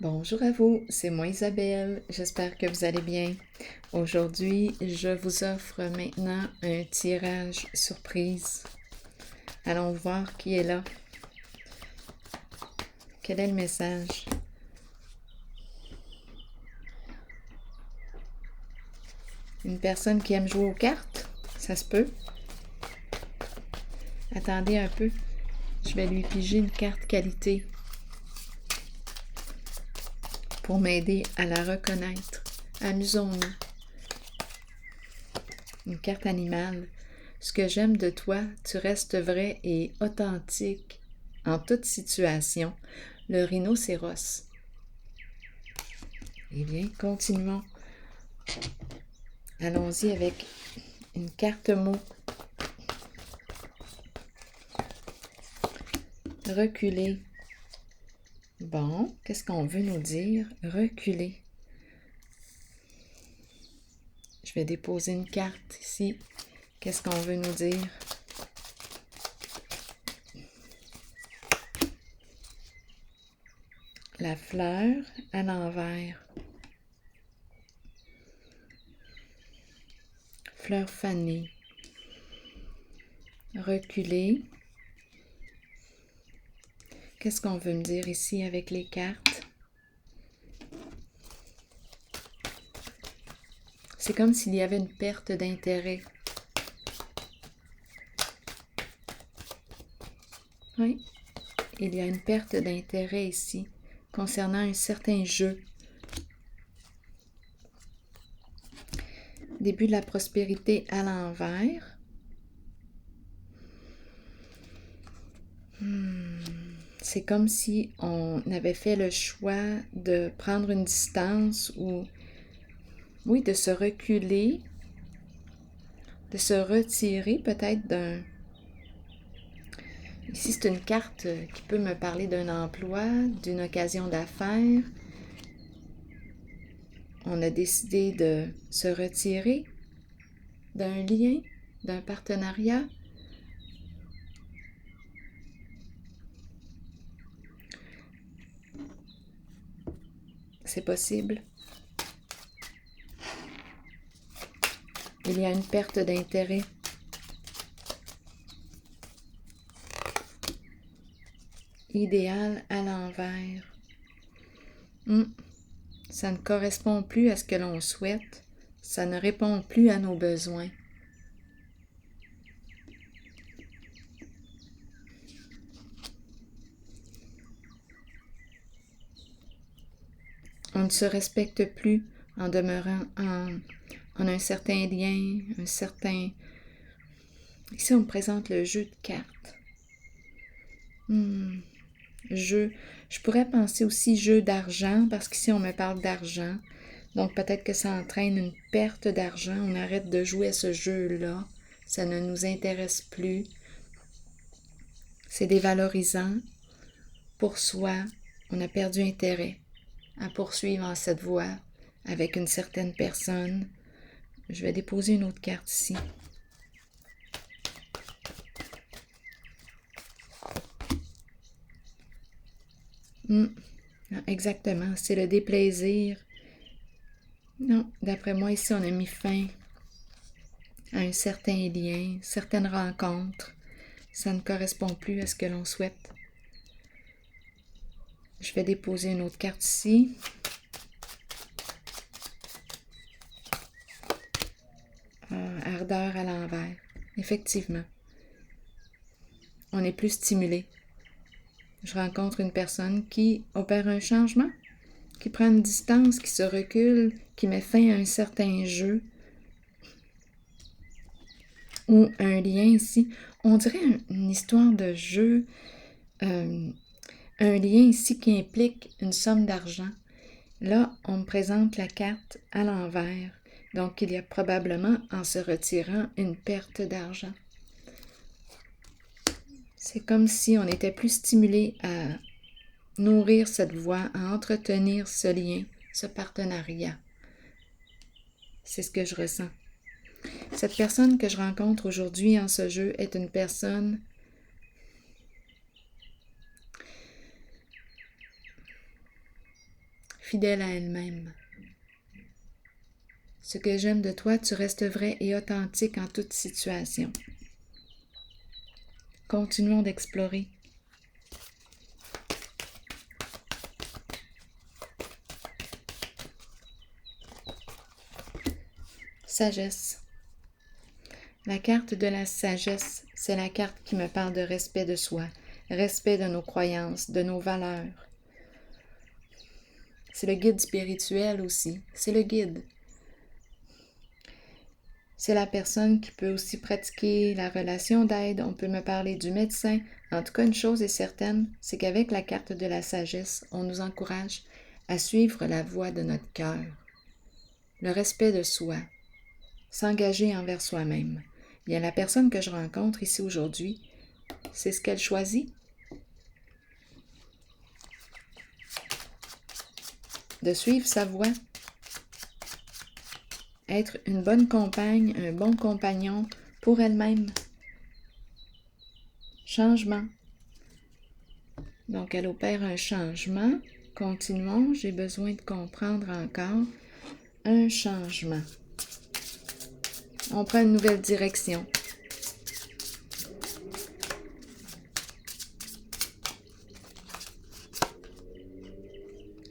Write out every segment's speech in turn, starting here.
Bonjour à vous, c'est moi Isabelle, j'espère que vous allez bien. Aujourd'hui, je vous offre maintenant un tirage surprise. Allons voir qui est là. Quel est le message? Une personne qui aime jouer aux cartes? Ça se peut? Attendez un peu, je vais lui piger une carte qualité pour m'aider à la reconnaître. Amusons-nous. Une carte animale. Ce que j'aime de toi, tu restes vrai et authentique en toute situation. Le rhinocéros. Eh bien, continuons. Allons-y avec une carte mot. Reculer. Bon, qu'est-ce qu'on veut nous dire? Reculer. Je vais déposer une carte ici. Qu'est-ce qu'on veut nous dire? La fleur à l'envers. Fleur fanée. Reculer. Qu'est-ce qu'on veut me dire ici avec les cartes? C'est comme s'il y avait une perte d'intérêt. Oui, il y a une perte d'intérêt ici concernant un certain jeu. Début de la prospérité à l'envers. C'est comme si on avait fait le choix de prendre une distance ou, oui, de se reculer, de se retirer peut-être d'un... Ici, c'est une carte qui peut me parler d'un emploi, d'une occasion d'affaires. On a décidé de se retirer d'un lien, d'un partenariat. C'est possible. Il y a une perte d'intérêt. Idéal à l'envers. Ça ne correspond plus à ce que l'on souhaite. Ça ne répond plus à nos besoins. On ne se respecte plus en demeurant en un certain lien, un certain... Ici, on me présente le jeu de cartes. Jeu. Je pourrais penser aussi jeu d'argent, parce qu'ici, on me parle d'argent. Donc, peut-être que ça entraîne une perte d'argent. On arrête de jouer à ce jeu-là. Ça ne nous intéresse plus. C'est dévalorisant. Pour soi, on a perdu intérêt à poursuivre en cette voie avec une certaine personne. Je vais déposer une autre carte ici. Exactement, c'est le déplaisir. Non, d'après moi, ici, on a mis fin à un certain lien, certaines rencontres. Ça ne correspond plus à ce que l'on souhaite. Je vais déposer une autre carte ici. Ardeur à l'envers. Effectivement. On est plus stimulé. Je rencontre une personne qui opère un changement, qui prend une distance, qui se recule, qui met fin à un certain jeu ou un lien ici. On dirait une histoire de jeu, un lien ici qui implique une somme d'argent. Là, on me présente la carte à l'envers. Donc, il y a probablement, en se retirant, une perte d'argent. C'est comme si on était plus stimulé à nourrir cette voie, à entretenir ce lien, ce partenariat. C'est ce que je ressens. Cette personne que je rencontre aujourd'hui en ce jeu est une personne fidèle à elle-même. Ce que j'aime de toi, tu restes vrai et authentique en toute situation. Continuons d'explorer. Sagesse. La carte de la sagesse, c'est la carte qui me parle de respect de soi, respect de nos croyances, de nos valeurs. C'est le guide spirituel aussi, c'est le guide. C'est la personne qui peut aussi pratiquer la relation d'aide, on peut me parler du médecin. En tout cas, une chose est certaine, c'est qu'avec la carte de la sagesse, on nous encourage à suivre la voie de notre cœur. Le respect de soi, s'engager envers soi-même. Bien, la personne que je rencontre ici aujourd'hui, c'est ce qu'elle choisit. De suivre sa voie. Être une bonne compagne, un bon compagnon pour elle-même. Changement. Donc, elle opère un changement. Continuons, j'ai besoin de comprendre encore. Un changement. On prend une nouvelle direction.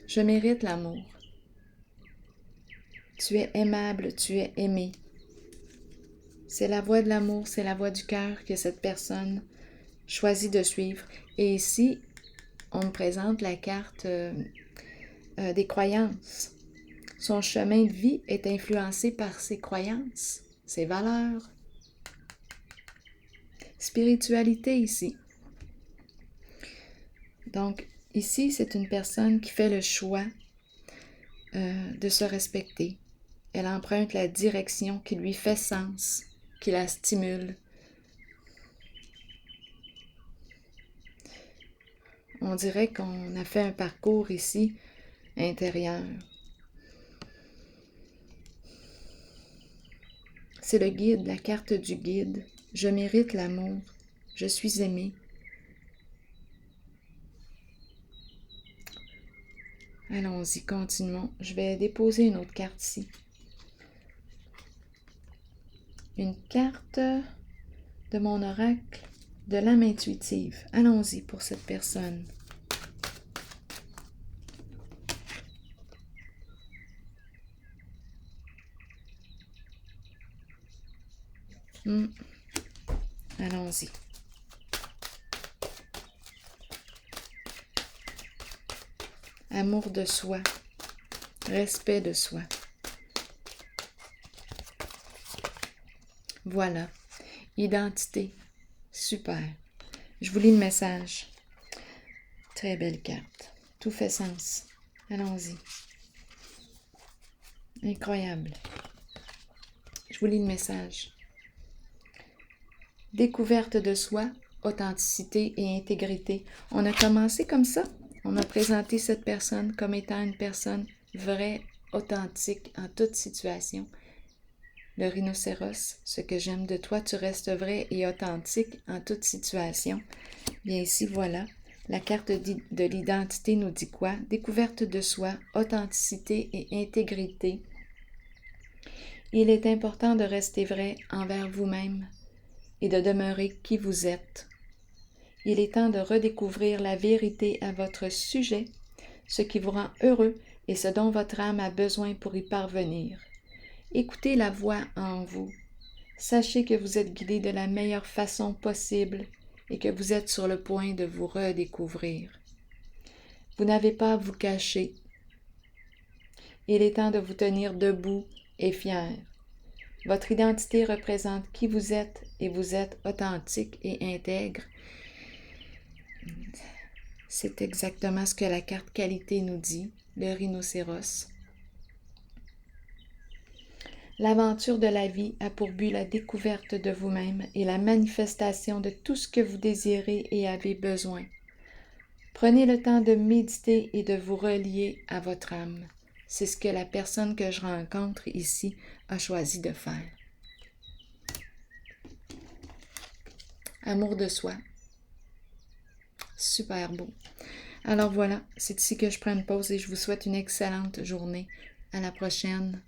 Je mérite l'amour. Tu es aimable, tu es aimé. C'est la voie de l'amour, c'est la voie du cœur que cette personne choisit de suivre. Et ici, on me présente la carte des croyances. Son chemin de vie est influencé par ses croyances, ses valeurs. Spiritualité ici. Donc, ici, c'est une personne qui fait le choix de se respecter. Elle emprunte la direction qui lui fait sens, qui la stimule. On dirait qu'on a fait un parcours ici intérieur. C'est le guide, la carte du guide. Je mérite l'amour. Je suis aimée. Allons-y, continuons. Je vais déposer une autre carte ici. Une carte de mon oracle de l'âme intuitive. Allons-y pour cette personne. Allons-y. Amour de soi, respect de soi. Voilà. Identité. Super. Je vous lis le message. Très belle carte. Tout fait sens. Allons-y. Incroyable. Je vous lis le message. Découverte de soi, authenticité et intégrité. On a commencé comme ça. On a présenté cette personne comme étant une personne vraie, authentique en toute situation. Le rhinocéros, ce que j'aime de toi, tu restes vrai et authentique en toute situation. Bien ici, voilà. La carte de l'identité nous dit quoi? Découverte de soi, authenticité et intégrité. Il est important de rester vrai envers vous-même et de demeurer qui vous êtes. Il est temps de redécouvrir la vérité à votre sujet, ce qui vous rend heureux et ce dont votre âme a besoin pour y parvenir. Écoutez la voix en vous. Sachez que vous êtes guidé de la meilleure façon possible et que vous êtes sur le point de vous redécouvrir. Vous n'avez pas à vous cacher. Il est temps de vous tenir debout et fier. Votre identité représente qui vous êtes et vous êtes authentique et intègre. C'est exactement ce que la carte qualité nous dit, le rhinocéros. L'aventure de la vie a pour but la découverte de vous-même et la manifestation de tout ce que vous désirez et avez besoin. Prenez le temps de méditer et de vous relier à votre âme. C'est ce que la personne que je rencontre ici a choisi de faire. Amour de soi. Super beau. Alors voilà, c'est ici que je prends une pause et je vous souhaite une excellente journée. À la prochaine.